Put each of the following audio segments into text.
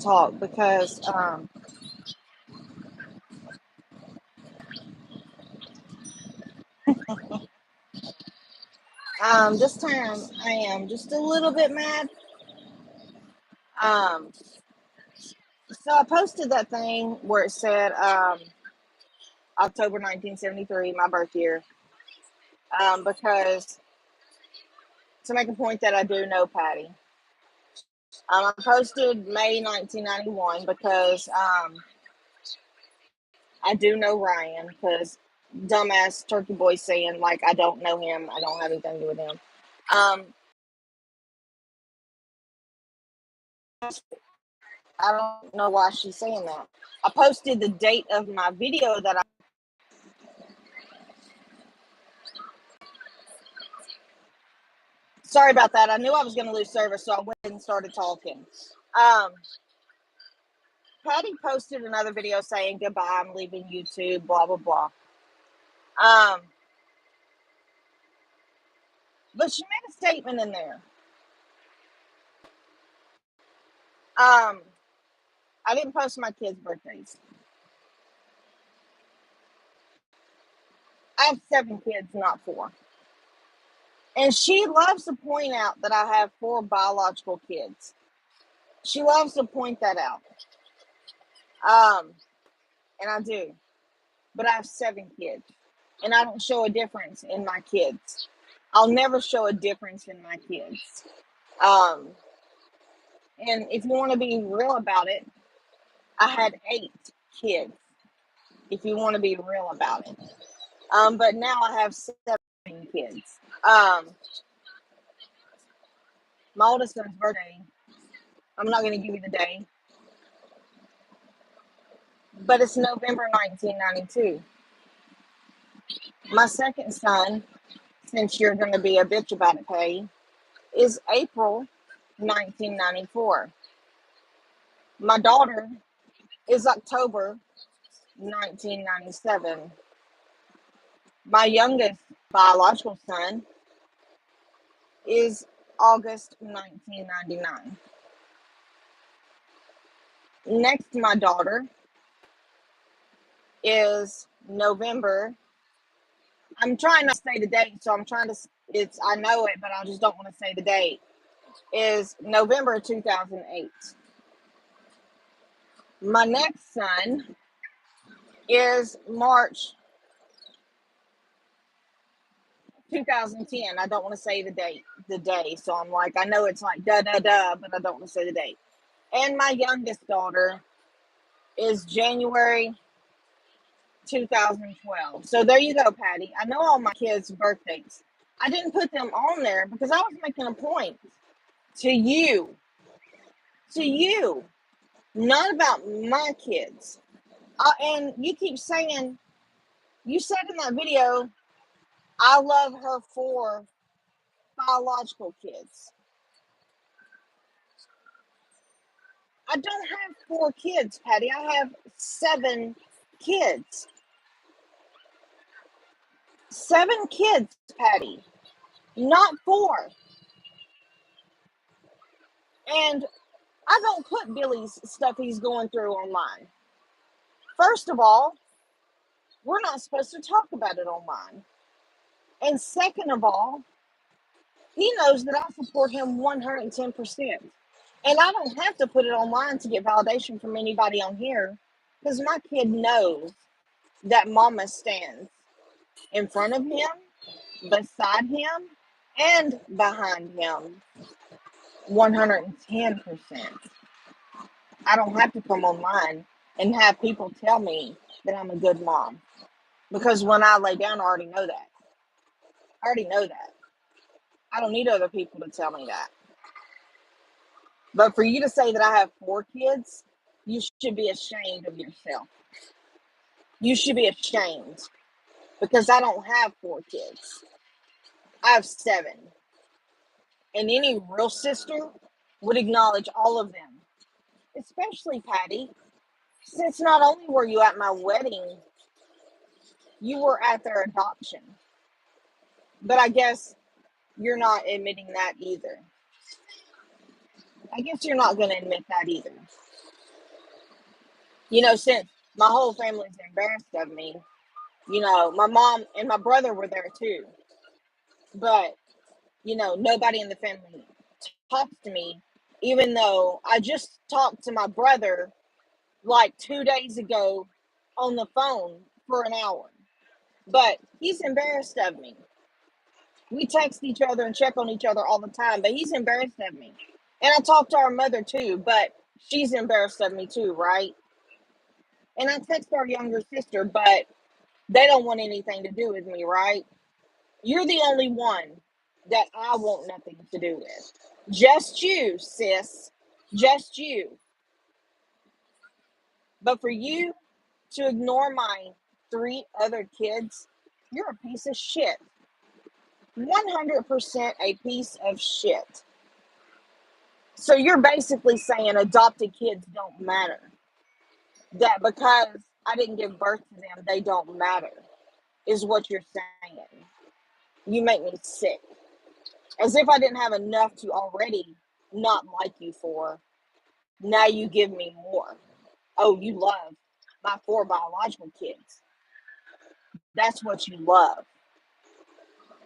talk because this time I am just a little bit mad. Um, so I posted that thing where it said October 1973, my birth year, because to make a point that I do know Patty. I posted May 1991 because I do know Ryan because dumbass turkey boy saying like I don't know him, I don't have anything to do with him. Um, I don't know why she's saying that. I posted the date of my video that I. Sorry about that. I knew I was going to lose service, so I went and started talking. Um, Patty posted another video saying goodbye, I'm leaving YouTube, blah blah blah. Um, but she made a statement in there. I didn't post my kids' birthdays. I have 7 kids, not 4. And she loves to point out that I have 4 biological kids. She loves to point that out. And I do. But I have 7 kids. And I don't show a difference in my kids. I'll never show a difference in my kids. And if you want to be real about it, I had 8 kids. If you want to be real about it. But now I have 7 kids. My oldest son's birthday, I'm not going to give you the day, but it's November 1992. My second son, since you're going to be a bitch about it, Patty, is April 1994. My daughter is October 1997. My youngest biological son is August 1999. Next, my daughter is November. I'm trying not to say the date, so I know it, but I just don't want to say the date. Is November 2008. My next son is March 2010. I don't want to say the day. So I'm like, I know it's like but I don't want to say the date. And my youngest daughter is January 2012. So there you go, Patty. I know all my kids' birthdays. I didn't put them on there because I was making a point to you, not about my kids. And you keep saying, you said in that video, I love her 4 biological kids. I don't have 4 kids, Patty. I have 7 kids. 7 kids, Patty, not 4. And I don't put Billy's stuff he's going through online. First of all, we're not supposed to talk about it online. And second of all, he knows that I support him 110%. And I don't have to put it online to get validation from anybody on here because my kid knows that mama stands in front of him, beside him, and behind him 110%. I don't have to come online and have people tell me that I'm a good mom because when I lay down, I already know that. I don't need other people to tell me that. But for you to say that I have 4 kids, you should be ashamed of yourself. You should be ashamed because I don't have 4 kids. I have 7. And any real sister would acknowledge all of them, especially Patty, since not only were you at my wedding, you were at their adoption. But I guess you're not admitting that either. I guess you're not going to admit that either. Since my whole family's embarrassed of me, my mom and my brother were there too. But, nobody in the family talks to me, even though I just talked to my brother like 2 days ago on the phone for an hour. But he's embarrassed of me. We text each other and check on each other all the time, but he's embarrassed of me. And I talk to our mother too, but she's embarrassed of me too, right? And I text our younger sister, but they don't want anything to do with me, right? You're the only one that I want nothing to do with. Just you, sis. Just you. But for you to ignore my 3 other kids, you're a piece of shit. 100% a piece of shit. So you're basically saying adopted kids don't matter. That because I didn't give birth to them, they don't matter, is what you're saying. You make me sick. As if I didn't have enough to already not like you for. Now you give me more. Oh, you love my 4 biological kids. That's what you love.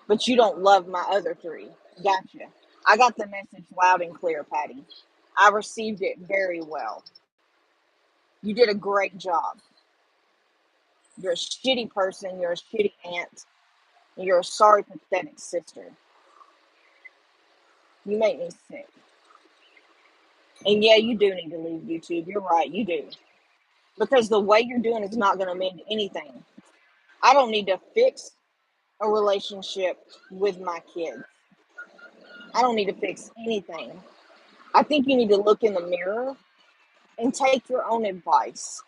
But you don't love my other 3. Gotcha. I got the message loud and clear, Patty. I received it very well. You did a great job. You're a shitty person. You're a shitty aunt. And you're a sorry, pathetic sister. You make me sick. And yeah, you do need to leave YouTube. You're right. You do. Because the way you're doing is not going to mend anything. I don't need to fix a relationship with my kids. I don't need to fix anything. I think you need to look in the mirror and take your own advice.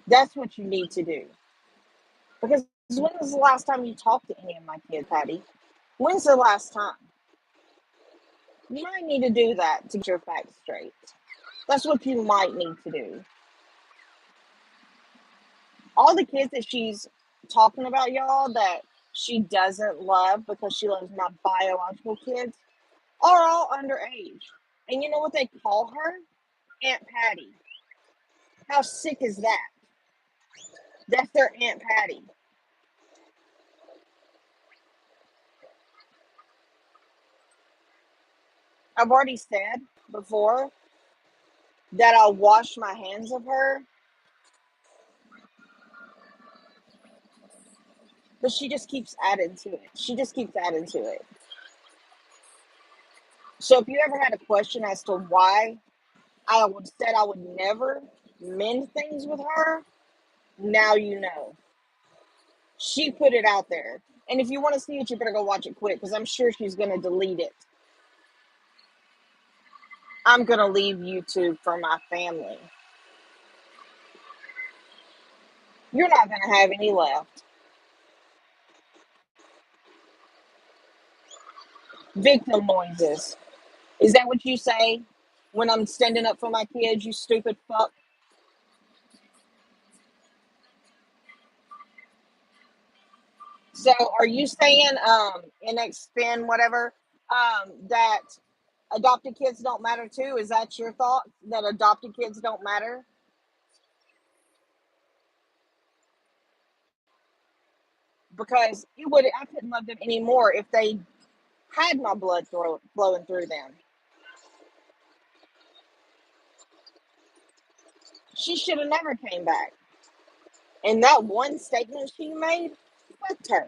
That's what you need to do. Because when was the last time you talked to any of my kids, Patty? When's the last time? You might need to do that to get your facts straight. That's what you might need to do. All the kids that she's talking about, y'all, that she doesn't love because she loves my biological kids, are all underage. And you know what they call her? Aunt Patty. How sick is that? That's their Aunt Patty. I've already said before that I'll wash my hands of her, but she just keeps adding to it. She just keeps adding to it. So if you ever had a question as to why said I would never mend things with her, now you know. She put it out there. And if you want to see it, you better go watch it quick because I'm sure she's going to delete it. I'm going to leave YouTube for my family. You're not going to have any left. Victim noises. Is that what you say when I'm standing up for my kids, you stupid fuck? So are you saying, NXPN, whatever, that adopted kids don't matter too? Is that your thought? That adopted kids don't matter? Because I couldn't love them anymore if they had my blood flowing through them. She should have never came back. And that one statement she made, fucked her.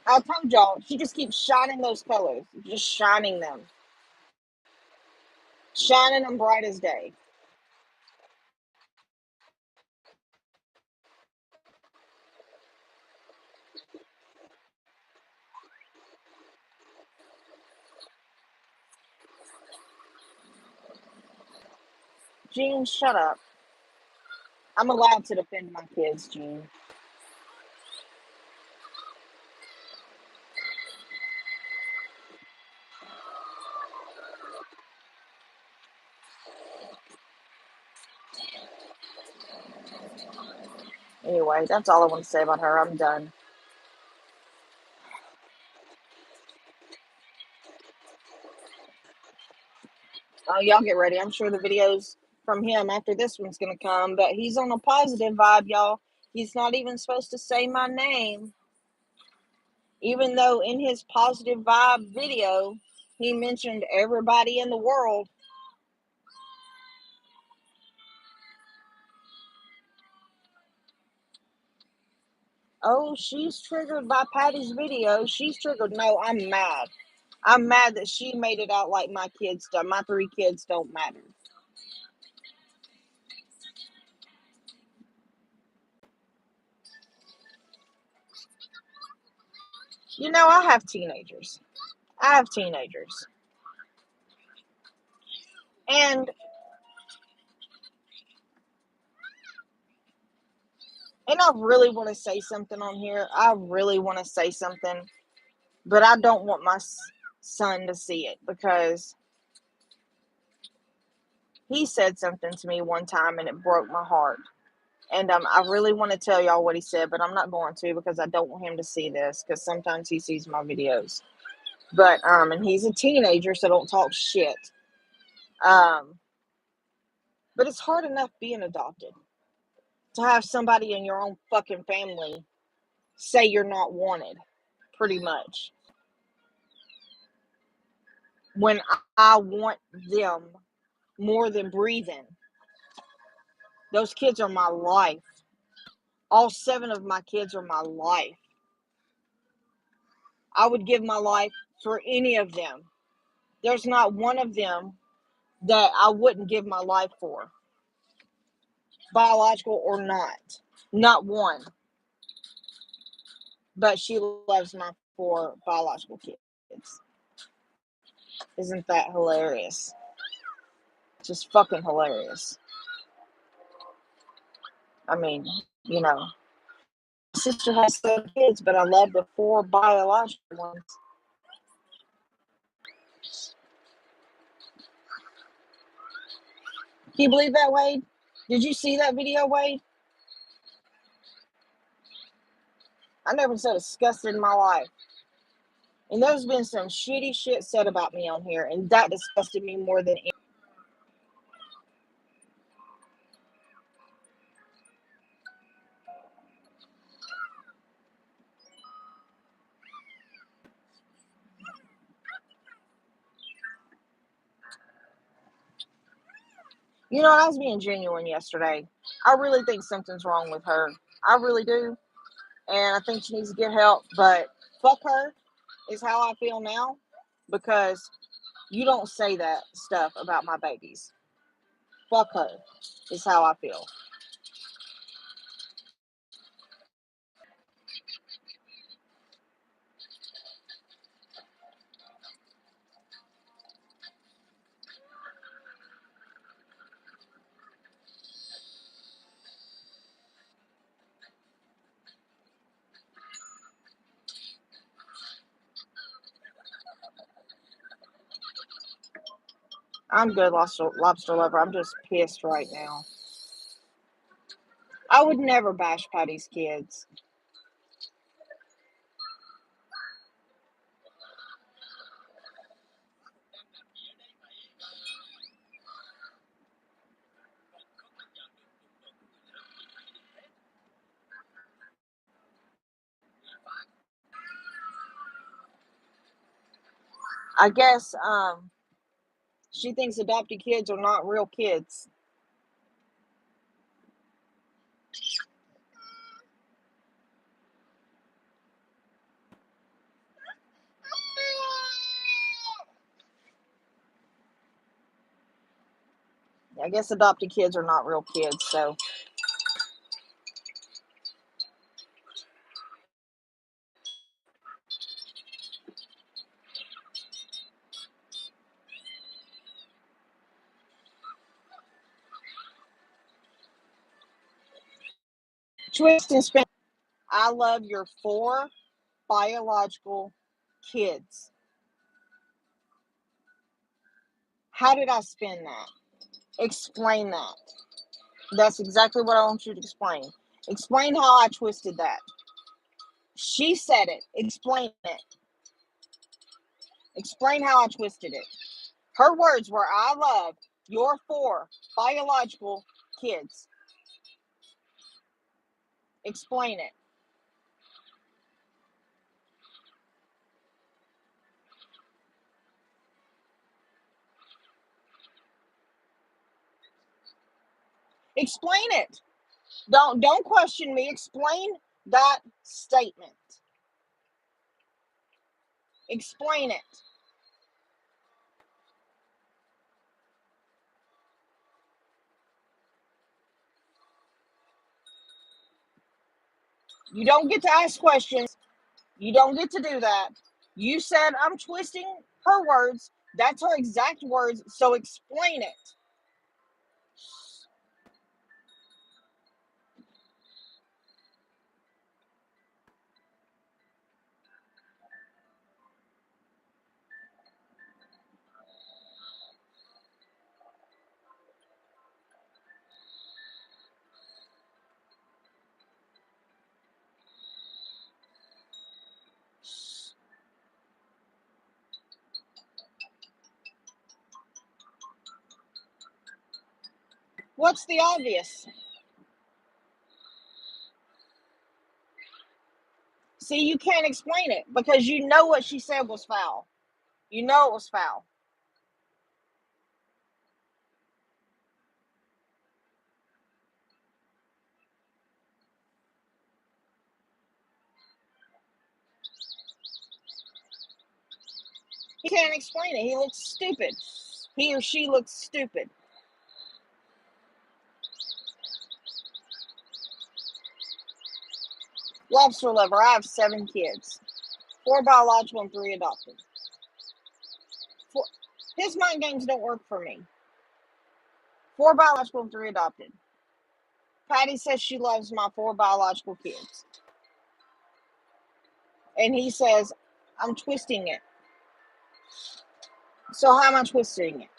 I told y'all, she just keeps shining those colors, just shining them, shining them bright as day. Jean, shut up. I'm allowed to defend my kids, Jean. Anyway, that's all I want to say about her. I'm done. Y'all get ready. I'm sure the videos from him after this one's going to come, but he's on a positive vibe, y'all. He's not even supposed to say my name, even though in his positive vibe video, he mentioned everybody in the world. Oh, she's triggered by Patty's video. She's triggered. No, I'm mad. I'm mad that she made it out like my kids do. My 3 kids don't matter. You know, I have teenagers. And I really want to say something on here. I really want to say something, but I don't want my son to see it because he said something to me one time and it broke my heart. And I really want to tell y'all what he said, but I'm not going to because I don't want him to see this because sometimes he sees my videos. But and he's a teenager, so don't talk shit. But it's hard enough being adopted to have somebody in your own fucking family say you're not wanted, pretty much. When I want them more than breathing. Those kids are my life. All 7 of my kids are my life. I would give my life for any of them. There's not one of them that I wouldn't give my life for, biological or not. Not one. But she loves my 4 biological kids. Isn't that hilarious? Just fucking hilarious. I mean, you know, my sister has 7 kids, but I love the 4 biological ones. Can you believe that, Wade? Did you see that video, Wade? I never so disgusted in my life. And there's been some shitty shit said about me on here, and that disgusted me more than anything. You know, I was being genuine yesterday. I really think something's wrong with her. I really do. And I think she needs to get help. But fuck her is how I feel now, because you don't say that stuff about my babies. Fuck her is how I feel. I'm good, lobster lover. I'm just pissed right now. I would never bash Patty's kids. I guess she thinks adopted kids are not real kids. I guess adopted kids are not real kids, so. Twist and spin. I love your 4 biological kids. How did I spin that? Explain that. That's exactly what I want you to explain. Explain how I twisted that. She said it. Explain it. Explain how I twisted it. Her words were, I love your 4 biological kids. Explain it. Explain it. Don't question me. Explain that statement. Explain it. You don't get to ask questions. You don't get to do that. You said I'm twisting her words. That's her exact words. So explain it. What's the obvious? See, you can't explain it because you know what she said was foul. You know it was foul. He can't explain it. He looks stupid. He or she looks stupid. Lobster lover. I have 7 kids. 4 biological and 3 adopted. His mind games don't work for me. 4 biological and 3 adopted. Patty says she loves my 4 biological kids. And he says, I'm twisting it. So how am I twisting it?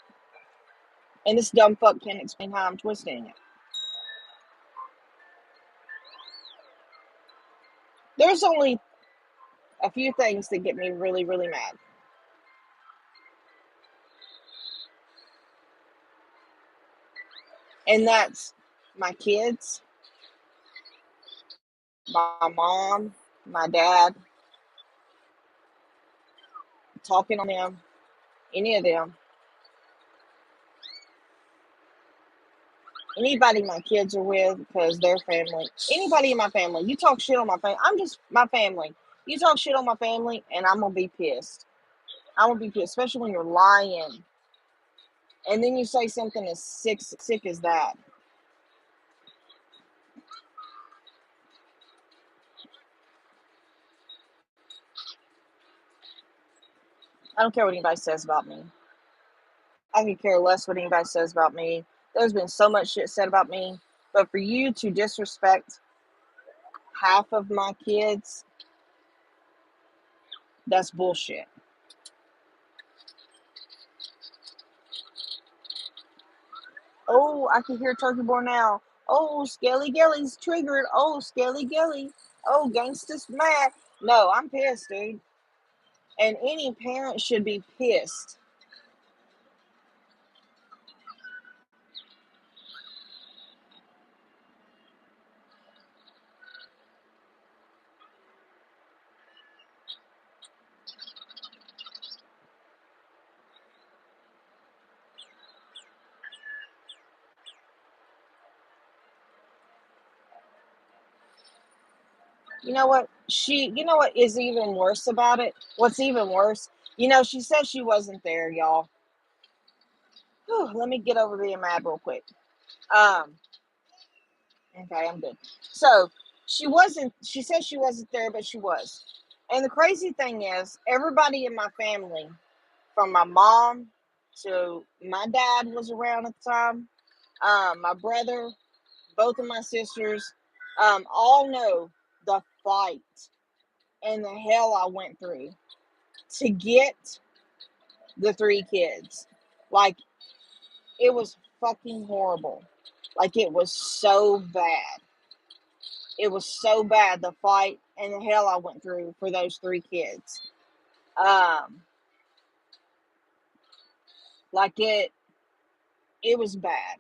And this dumb fuck can't explain how I'm twisting it. There's only a few things that get me really, really mad. And that's my kids, my mom, my dad, talking on them, any of them. Anybody my kids are with, because they're family. Anybody in my family. You talk shit on my family. I'm just my family. You talk shit on my family, and I'm going to be pissed. I'm going to be pissed, especially when you're lying. And then you say something as sick as that. I don't care what anybody says about me. I could care less what anybody says about me. There's been so much shit said about me. But for you to disrespect half of my kids, that's bullshit. Oh, I can hear Turkey Boy now. Oh, Skelly Gelly's triggered. Oh, Skelly Gelly. Oh, gangsta's mad. No, I'm pissed, dude. And any parent should be pissed. You know what? You know what is even worse about it? What's even worse? She said she wasn't there, y'all. Whew, let me get over being mad real quick. Okay, I'm good. So she said she wasn't there, but she was. And the crazy thing is, everybody in my family, from my mom to my dad was around at the time, my brother, both of my sisters, all know the fight and the hell I went through to get the 3 kids. Like, it was fucking horrible. Like, it was so bad. It was so bad, the fight and the hell I went through for those 3 kids. Like it was bad.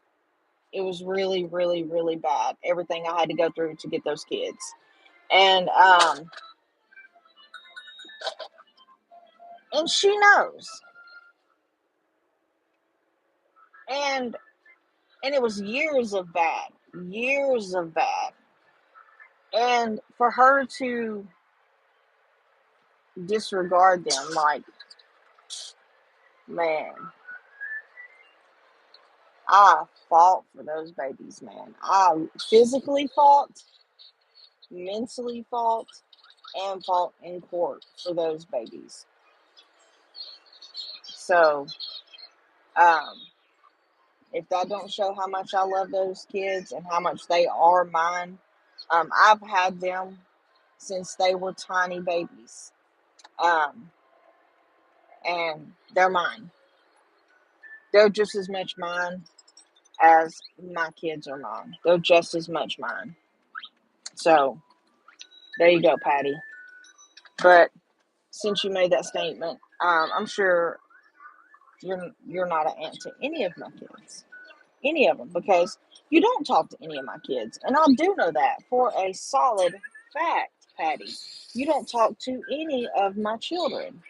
It was really, really, really bad. Everything I had to go through to get those kids. And and she knows. And and it was years of bad. Years of bad. And for her to disregard them, like, man, I fought for those babies, man. I physically fought, mentally fought, and fought in court for those babies. So, um, if that don't show how much I love those kids and how much they are mine, I've had them since they were tiny babies, um, and they're mine. They're just as much mine as my kids are mine. They're just as much mine. So there you go, Patty. But since you made that statement, I'm sure you're not an aunt to any of my kids, any of them, because you don't talk to any of my kids, and I do know that for a solid fact, Patty. You don't talk to any of my children,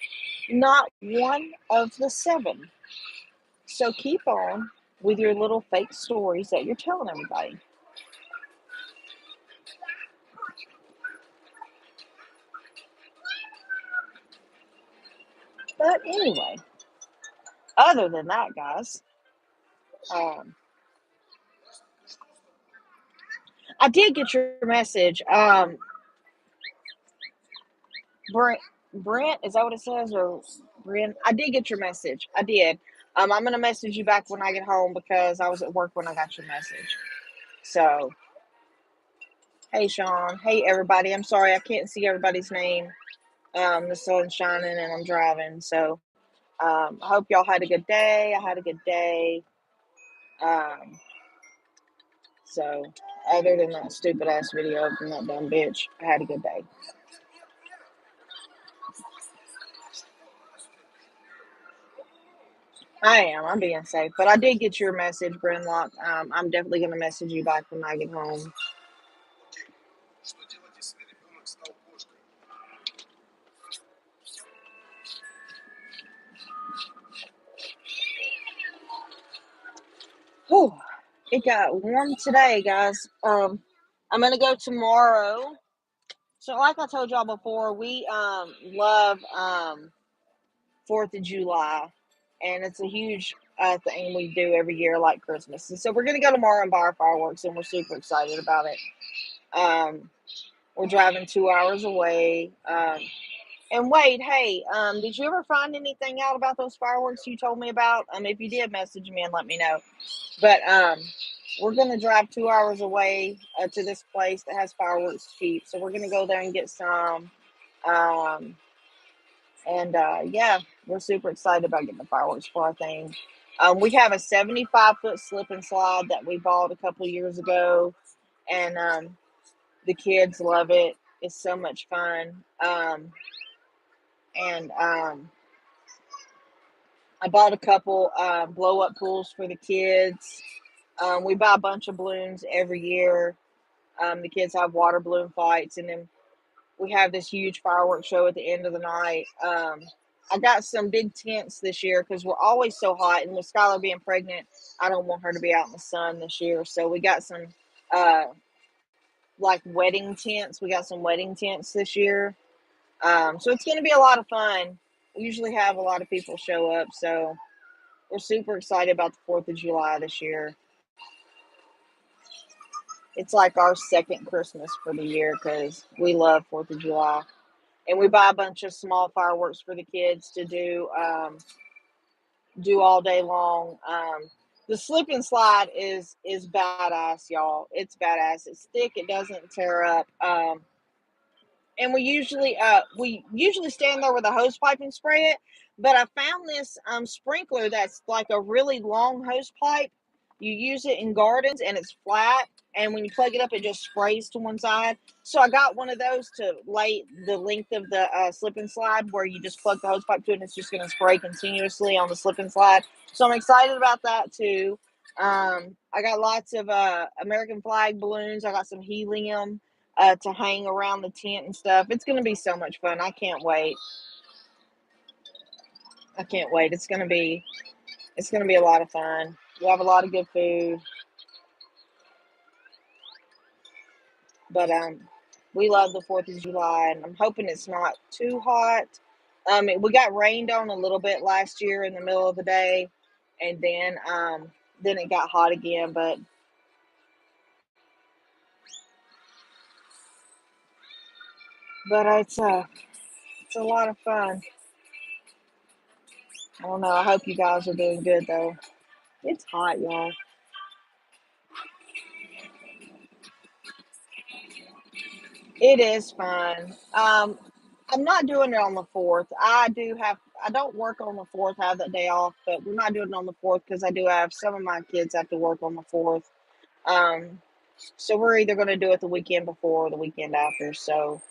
not one of the seven. So keep on with your little fake stories that you're telling everybody. But anyway, other than that, guys, um, I did get your message. Brent, is that what it says? Or Brent? I did get your message. I did. I'm going to message you back when I get home because I was at work when I got your message. So, hey, Sean. Hey, everybody. I'm sorry I can't see everybody's name. The sun's shining and I'm driving. So, I hope y'all had a good day. I had a good day. Um, so, other than that stupid ass video from that dumb bitch, I had a good day. I am. I'm being safe. But I did get your message, Brenlock. I'm definitely going to message you back when I get home. Whew. It got warm today, guys. I'm going to go tomorrow. So, like I told y'all before, we love 4th of July. And it's a huge thing we do every year, like Christmas. And so, we're going to go tomorrow and buy our fireworks, and we're super excited about it. We're driving 2 hours away. And wait, hey, did you ever find anything out about those fireworks you told me about? If you did, message me and let me know. But we're gonna drive 2 hours away to this place that has fireworks cheap. So we're gonna go there and get some. Um, and yeah, we're super excited about getting the fireworks for our thing. We have a 75-foot slip and slide that we bought a couple years ago, and the kids love it. It's so much fun. And I bought a couple blow up pools for the kids. We buy a bunch of balloons every year. The kids have water balloon fights, and then we have this huge fireworks show at the end of the night. I got some big tents this year because we're always so hot, and with Skylar being pregnant, I don't want her to be out in the sun this year. So we got some uh, like wedding tents. We got some wedding tents this year. So it's going to be a lot of fun. We usually have a lot of people show up, so we're super excited about the 4th of July this year. It's like our second Christmas for the year because we love 4th of July. And we buy a bunch of small fireworks for the kids to do all day long. The slip and slide is badass, y'all. It's badass. It's thick. It doesn't tear up. And we usually stand there with a hose pipe and spray it. But I found this sprinkler that's like a really long hose pipe You use it in gardens and it's flat. And when you plug it up, it just sprays to one side. So I got one of those to lay the length of the slip and slide, where you just plug the hose pipe to it and it's just going to spray continuously on the slip and slide. So I'm excited about that too. I got lots of American flag balloons. I got some helium to hang around the tent and stuff. It's going to be so much fun. I can't wait. I can't wait. It's gonna be a lot of fun. We'll have a lot of good food, but we love the Fourth of July, and I'm hoping it's not too hot. We got rained on a little bit last year in the middle of the day, and then it got hot again. But it's a lot of fun. I don't know. I hope you guys are doing good though. It's hot, y'all. It is fun. I'm not doing it on the fourth. I don't work on the fourth. I have that day off, but we're not doing it on the fourth because I do have some of my kids have to work on the fourth. Um, so we're either going to do it the weekend before or the weekend after. So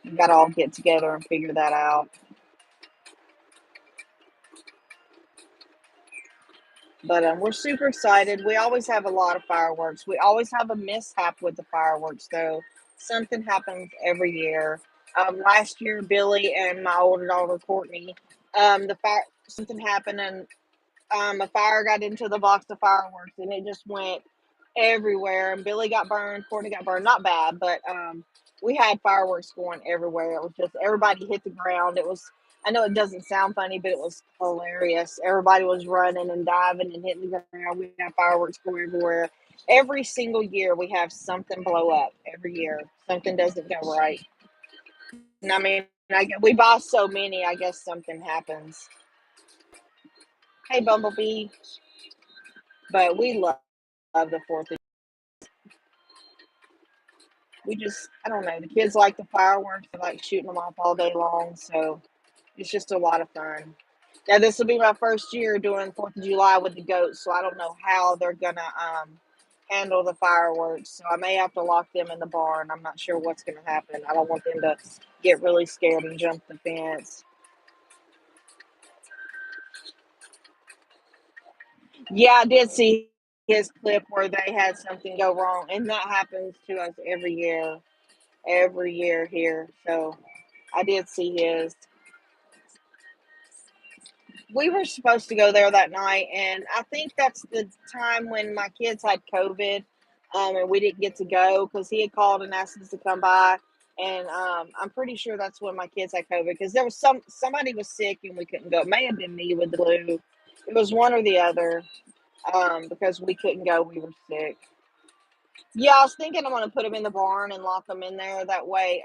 we got to all get together and figure that out. But we're super excited. We always have a lot of fireworks. We always have a mishap with the fireworks, though. Something happens every year. Last year, Billy and my older daughter Courtney, the fire something happened, and a fire got into the box of fireworks, and it just went everywhere. And Billy got burned, Courtney got burned, not bad, but we had fireworks going everywhere. It was just everybody hit the ground. It was, I know it doesn't sound funny, but it was hilarious. Everybody was running and diving and hitting the ground. We had fireworks going everywhere. Every single year, we have something blow up. Every year, something doesn't go right. And I mean, we buy so many. I guess something happens. Hey, Bumblebee, but we love the Fourth. We just, I don't know. The kids like the fireworks. They like shooting them off all day long. So it's just a lot of fun. Now, this will be my first year doing 4th of July with the goats. So I don't know how they're going to handle the fireworks. So I may have to lock them in the barn. I'm not sure what's going to happen. I don't want them to get really scared and jump the fence. Yeah, I did see his clip where they had something go wrong. And that happens to us every year here. So I did see his. We were supposed to go there that night, and I think that's the time when my kids had COVID, and we didn't get to go because he had called and asked us to come by, and I'm pretty sure that's when my kids had COVID because there was somebody was sick and we couldn't go. It may have been me with the flu. It was one or the other, because we couldn't go. We were sick. Yeah, I was thinking I'm gonna put them in the barn and lock them in there. That way,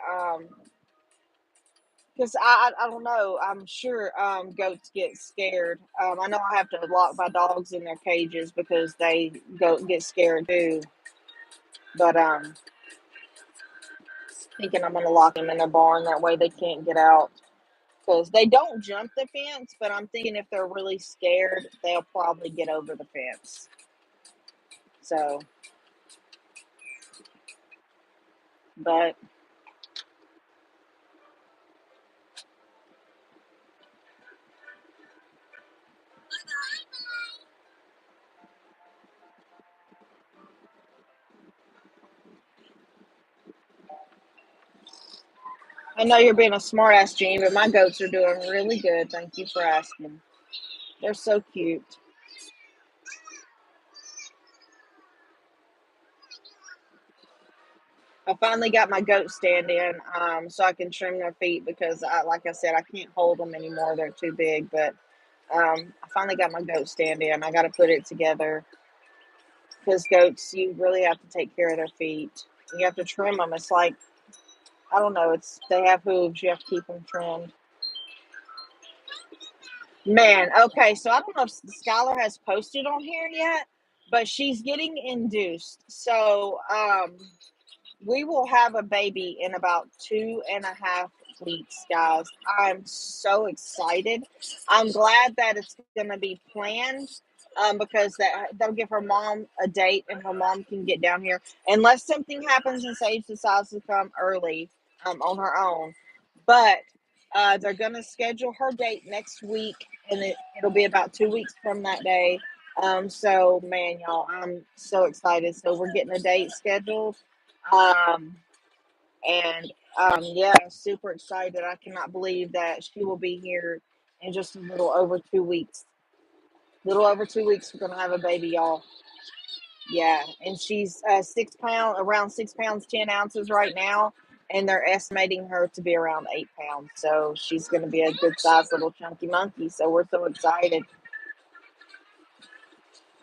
because I don't know. I'm sure goats get scared. I know I have to lock my dogs in their cages because they go get scared too. But thinking I'm gonna lock them in a barn that way they can't get out because they don't jump the fence. But I'm thinking if they're really scared, they'll probably get over the fence. So, but I know you're being a smart ass, Gene. But my goats are doing really good. Thank you for asking. They're so cute. I finally got my goat stand in, so I can trim their feet because, like I said, I can't hold them anymore. They're too big. But I finally got my goat stand in. I got to put it together because goats, you really have to take care of their feet. You have to trim them. It's like, I don't know. It's they have hooves. You have to keep them trimmed. Man, okay. So I don't know if Skylar has posted on here yet, but she's getting induced. So we will have a baby in about 2.5 weeks, guys. I'm so excited. I'm glad that it's going to be planned. because that'll give her mom a date, and her mom can get down here unless something happens and Sage decides to come early on her own. But they're gonna schedule her date next week, and it'll be about 2 weeks from that day. So man, y'all, I'm so excited. So we're getting a date scheduled. Um, and yeah, super excited. I cannot believe that she will be here in just a little over 2 weeks. Little over 2 weeks, we're gonna have a baby, y'all. Yeah, and she's 6 pound, around 6 pounds 10 ounces right now, and they're estimating her to be around 8 pounds. So she's gonna be a good sized little chunky monkey. So we're so excited.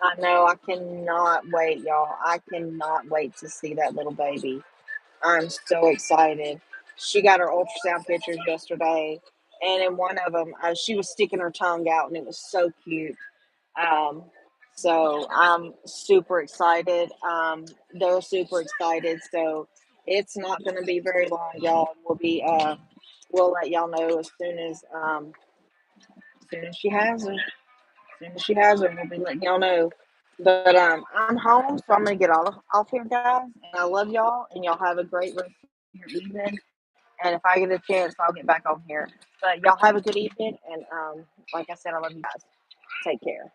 I know. I cannot wait, y'all. I cannot wait to see that little baby. I'm so excited. She got her ultrasound pictures yesterday, and in one of them, she was sticking her tongue out, and it was so cute. Um, so I'm super excited. They're super excited. So it's not going to be very long, y'all. We'll let y'all know as soon as she has her. As soon as she has her, we'll be letting y'all know. But I'm home, so I'm gonna get off here, guys. And I love y'all, and y'all have a great rest of your evening. And if I get a chance, I'll get back on here. But y'all have a good evening, and like I said, I love you guys. Take care.